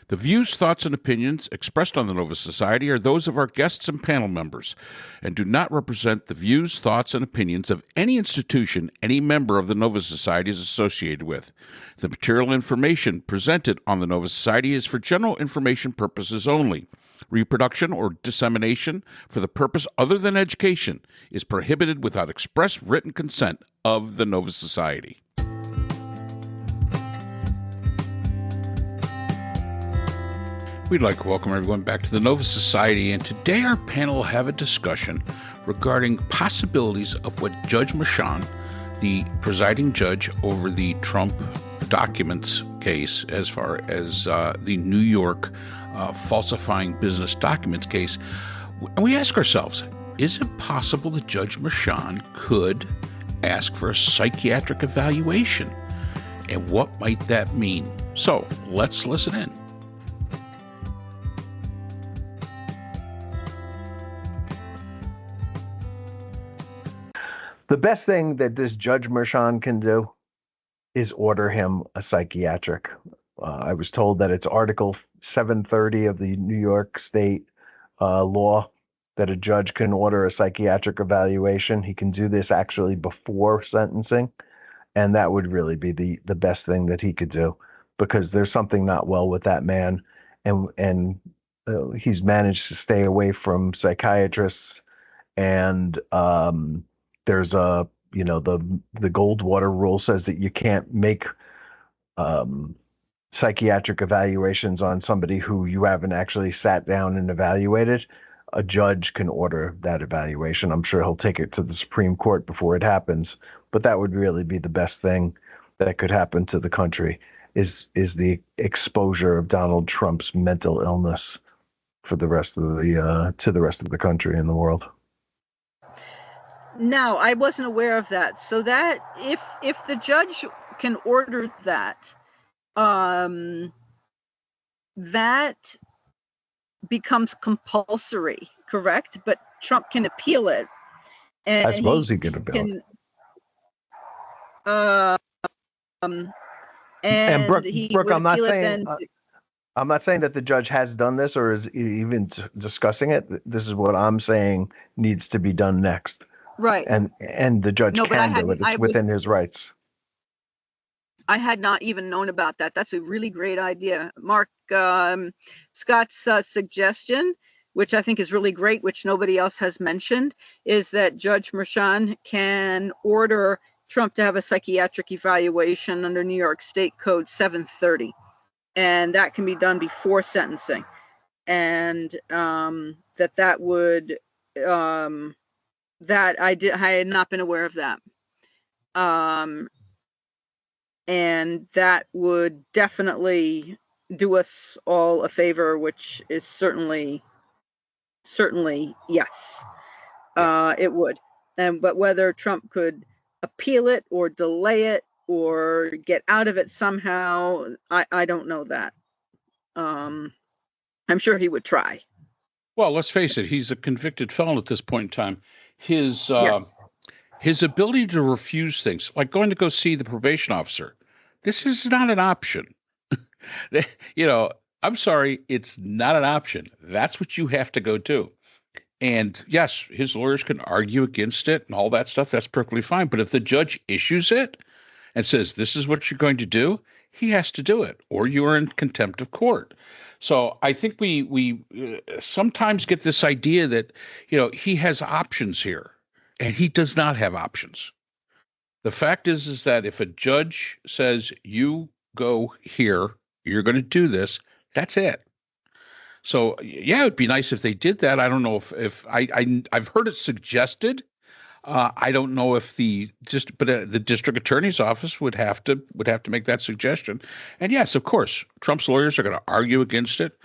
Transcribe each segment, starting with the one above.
The views, thoughts, and opinions expressed on the Nova Society are those of our guests and panel members and do not represent the views, thoughts, and opinions of any institution any member of the Nova Society is associated with. The material information presented on the Nova Society is for general information purposes only. Reproduction or dissemination for the purpose other than education is prohibited without express written consent of the Nova Society. We'd like to welcome everyone back to the Nova Society, and today our panel will have a discussion regarding possibilities of what Judge Merchan, the presiding judge over the Trump documents case, as far as the New York falsifying business documents case, and we ask ourselves, is it possible that Judge Merchan could ask for a psychiatric evaluation? And what might that mean? So let's listen in. The best thing that this Judge Merchan can do is order him a psychiatric. I was told that it's Article 730 of the New York State law that a judge can order a psychiatric evaluation. He can do this actually before sentencing, and that would really be the best thing that he could do, because there's something not well with that man, and he's managed to stay away from psychiatrists, and there's the Goldwater rule says that you can't make psychiatric evaluations on somebody who you haven't actually sat down and evaluated. A judge can order that evaluation. I'm sure he'll take it to the Supreme Court before it happens, but that would really be the best thing that could happen to the country is the exposure of Donald Trump's mental illness for the rest of the country and the world. No, I wasn't aware of that. So that if the judge can order that, that becomes compulsory, correct? But Trump can appeal it. And I suppose he can appeal it. And Brooke, I'm not saying that the judge has done this or is even discussing it. This is what I'm saying needs to be done next. Right. And the judge can do it. It's within his rights. I had not even known about that. That's a really great idea. Mark, Scott's suggestion, which I think is really great, which nobody else has mentioned, is that Judge Merchan can order Trump to have a psychiatric evaluation under New York State Code 730. And that can be done before sentencing. And that would... that I had not been aware of that. And that would definitely do us all a favor, which is certainly yes. It would. But whether Trump could appeal it or delay it or get out of it somehow, I don't know that. I'm sure he would try. Well, let's face it, he's a convicted felon at this point in time. His ability to refuse things, like going to go see the probation officer, this is not an option. I'm sorry, it's not an option. That's what you have to go do. And yes, his lawyers can argue against it and all that stuff. That's perfectly fine. But if the judge issues it and says, this is what you're going to do, he has to do it, or you are in contempt of court. So I think we sometimes get this idea that, he has options here, and he does not have options. The fact is that if a judge says, you go here, you're going to do this, that's it. So, yeah, it'd be nice if they did that. I don't know if I've heard it suggested. I don't know if the district attorney's office would have to make that suggestion. And yes, of course, Trump's lawyers are going to argue against it,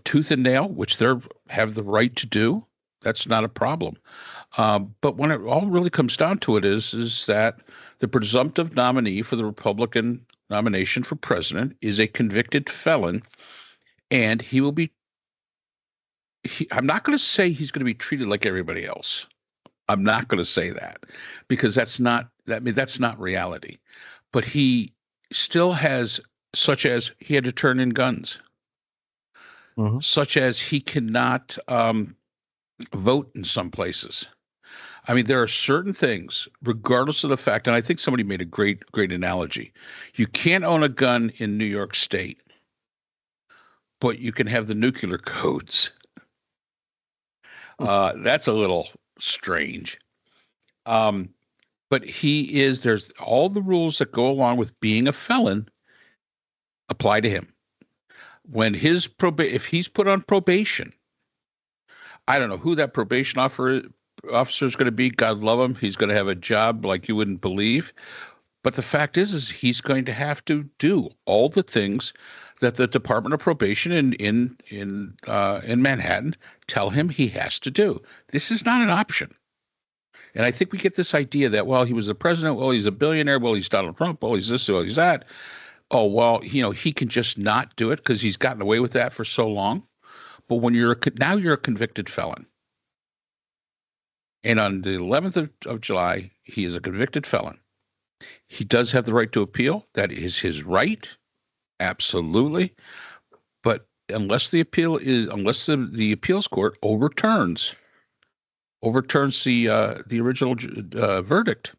tooth and nail, which they have the right to do. That's not a problem. But when it all really comes down to it is that the presumptive nominee for the Republican nomination for president is a convicted felon, and he will be. I'm not going to say he's going to be treated like everybody else. I'm not going to say that, because that's not reality. But he still has such as he had to turn in guns, such as he cannot vote in some places. I mean, there are certain things, regardless of the fact, and I think somebody made a great analogy. You can't own a gun in New York State, but you can have the nuclear codes. That's a little strange. But there's all the rules that go along with being a felon apply to him. When if he's put on probation, I don't know who that probation officer is going to be. God love him. He's going to have a job like you wouldn't believe. But the fact is he's going to have to do all the things that the Department of Probation in Manhattan tell him he has to do. This is not an option. And I think we get this idea that, well, he was the president, well, he's a billionaire, well, he's Donald Trump, well, he's this, well, he's that. Oh, well, he can just not do it because he's gotten away with that for so long. But when you're a convicted felon. And on the 11th of July, he is a convicted felon. He does have the right to appeal. That is his right. Absolutely. But unless the appeals court overturns the original verdict,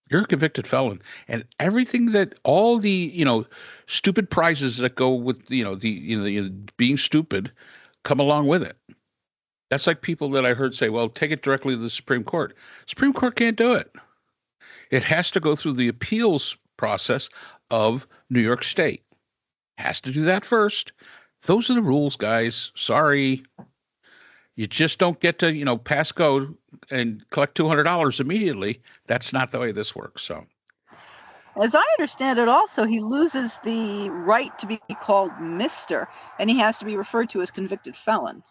you're a convicted felon, and everything that all the stupid prizes that go with being stupid come along with it. That's like people that I heard say, "Well, take it directly to the Supreme Court." Supreme Court can't do it. It has to go through the appeals process of New York State. Has to do that first. Those are the rules, guys. Sorry. You just don't get to, pass go and collect $200 immediately. That's not the way this works. So, as I understand it, also, he loses the right to be called Mr., and he has to be referred to as convicted felon.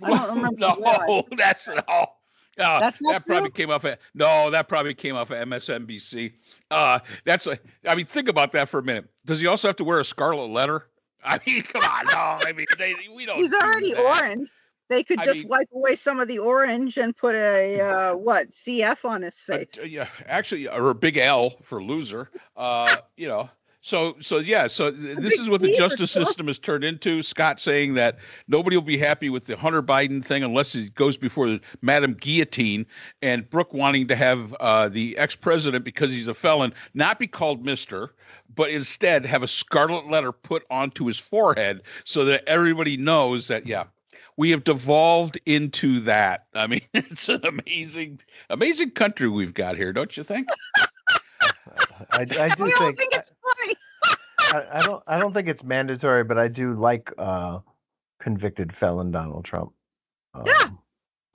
I don't remember. No, that's all. That's that probably came off of MSNBC. Think about that for a minute. Does he also have to wear a scarlet letter? I mean, come on. No, I mean, we don't. He's already orange. They could wipe away some of the orange and put a CF on his face. Or a big L for loser. So this is what the justice system has turned into. Scott saying that nobody will be happy with the Hunter Biden thing unless it goes before Madam Guillotine, and Brooke wanting to have the ex-president, because he's a felon, not be called Mr., but instead have a scarlet letter put onto his forehead so that everybody knows that, we have devolved into that. I mean, it's an amazing country we've got here, don't you think? I do think it's funny. I don't think it's mandatory, but I do like convicted felon Donald Trump. Why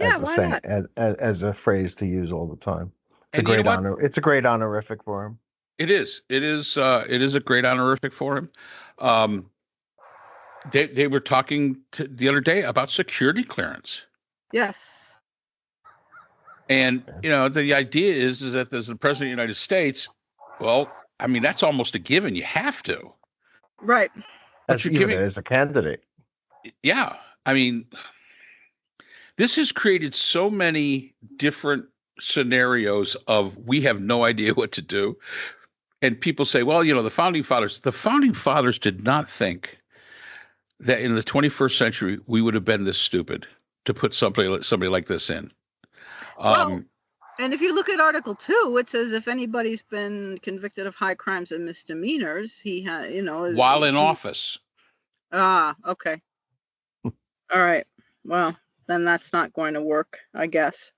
not? As a phrase to use all the time. It's a great honor. It's a great honorific for him. It is. It is a great honorific for him. They were talking the other day about security clearance. Yes. And, the idea is that as the president of the United States, well, I mean, that's almost a given. You have to. Right. That's even as a candidate. Yeah. I mean, this has created so many different scenarios of we have no idea what to do. And people say, well, the founding fathers did not think that in the 21st century, we would have been this stupid to put somebody like this in. And if you look at Article 2, it says if anybody's been convicted of high crimes and misdemeanors, he has, while in office. Okay. All right. Well, then that's not going to work, I guess.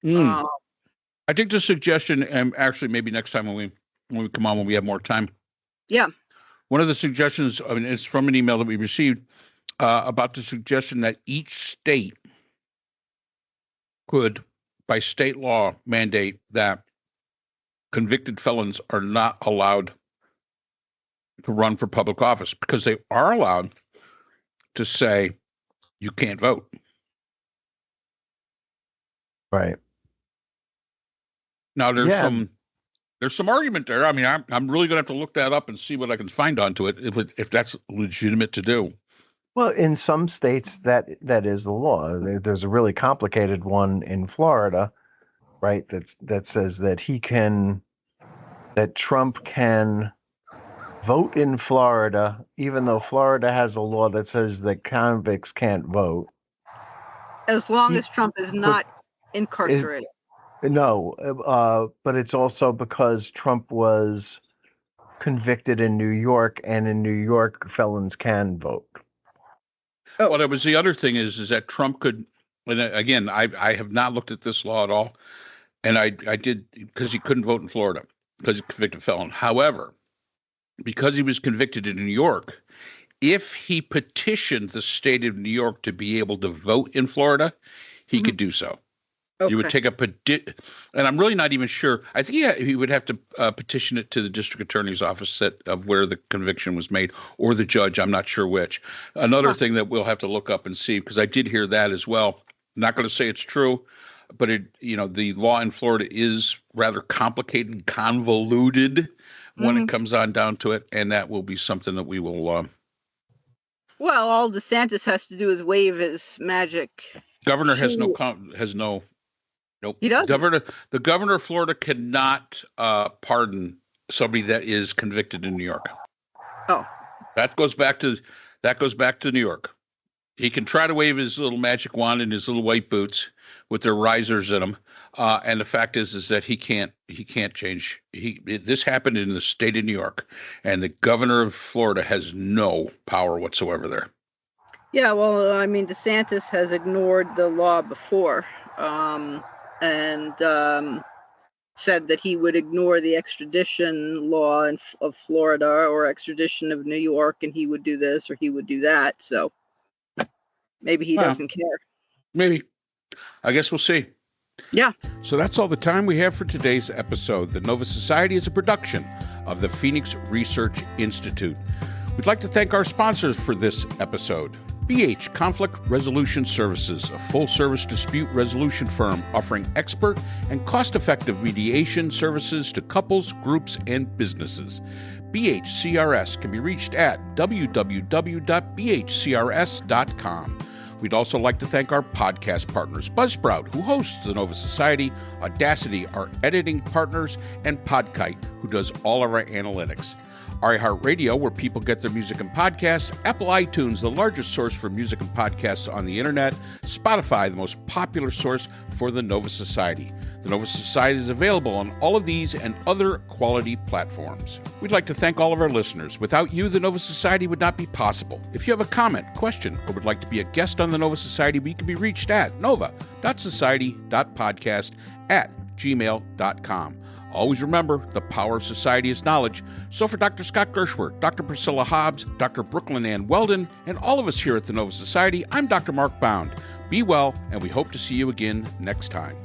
I think the suggestion, and actually maybe next time when we come on, when we have more time. Yeah. One of the suggestions, it's from an email that we received about the suggestion that each state could, by state law, mandate that convicted felons are not allowed to run for public office, because they are allowed to say you can't vote. Right. Now there's some argument there. I mean, I'm really going to have to look that up and see what I can find onto it if that's legitimate to do. Well, in some states that is the law. There's a really complicated one in Florida, right? That says that Trump can vote in Florida, even though Florida has a law that says that convicts can't vote. As long as Trump is not incarcerated. No, but it's also because Trump was convicted in New York, and in New York, felons can vote. Oh. Well, it was the other thing is that Trump could, and again, I have not looked at this law at all, and I did because he couldn't vote in Florida because he's a convicted felon. However, because he was convicted in New York, if he petitioned the state of New York to be able to vote in Florida, he could do so. Okay. You would take and I'm really not even sure. I think he would have to petition it to the district attorney's office of where the conviction was made, or the judge. I'm not sure which. Another thing that we'll have to look up and see, because I did hear that as well. I'm not going to say it's true, but the law in Florida is rather complicated and convoluted when it comes on down to it, and that will be something that we will. Well, all DeSantis has to do is wave his magic. Governor has no. Nope. He doesn't. The governor of Florida cannot pardon somebody that is convicted in New York. Oh. That goes back to New York. He can try to wave his little magic wand in his little white boots with their risers in them. And the fact is that he can't change. This happened in the state of New York, and the governor of Florida has no power whatsoever there. Yeah, well, I mean, DeSantis has ignored the law before. And said that he would ignore the extradition law of Florida or extradition of New York, and he would do this or he would do that. So maybe he doesn't care. Maybe. I guess we'll see. Yeah. So that's all the time we have for today's episode. The Nova Society is a production of the Phoenix Research Institute. We'd like to thank our sponsors for this episode. BH Conflict Resolution Services, a full-service dispute resolution firm offering expert and cost-effective mediation services to couples, groups, and businesses. BHCRS can be reached at www.bhcrs.com. We'd also like to thank our podcast partners, Buzzsprout, who hosts the Nova Society, Audacity, our editing partners, and Podkite, who does all of our analytics. iHeartRadio, where people get their music and podcasts, Apple iTunes, the largest source for music and podcasts on the internet, Spotify, the most popular source for the Nova Society. The Nova Society is available on all of these and other quality platforms. We'd like to thank all of our listeners. Without you, the Nova Society would not be possible. If you have a comment, question, or would like to be a guest on the Nova Society, we can be reached at nova.society.podcast@gmail.com. Always remember, the power of society is knowledge. So for Dr. Scott Gershworth, Dr. Priscilla Hobbs, Dr. Brooklyn Ann Weldon, and all of us here at the Nova Society, I'm Dr. Mark Bound. Be well, and we hope to see you again next time.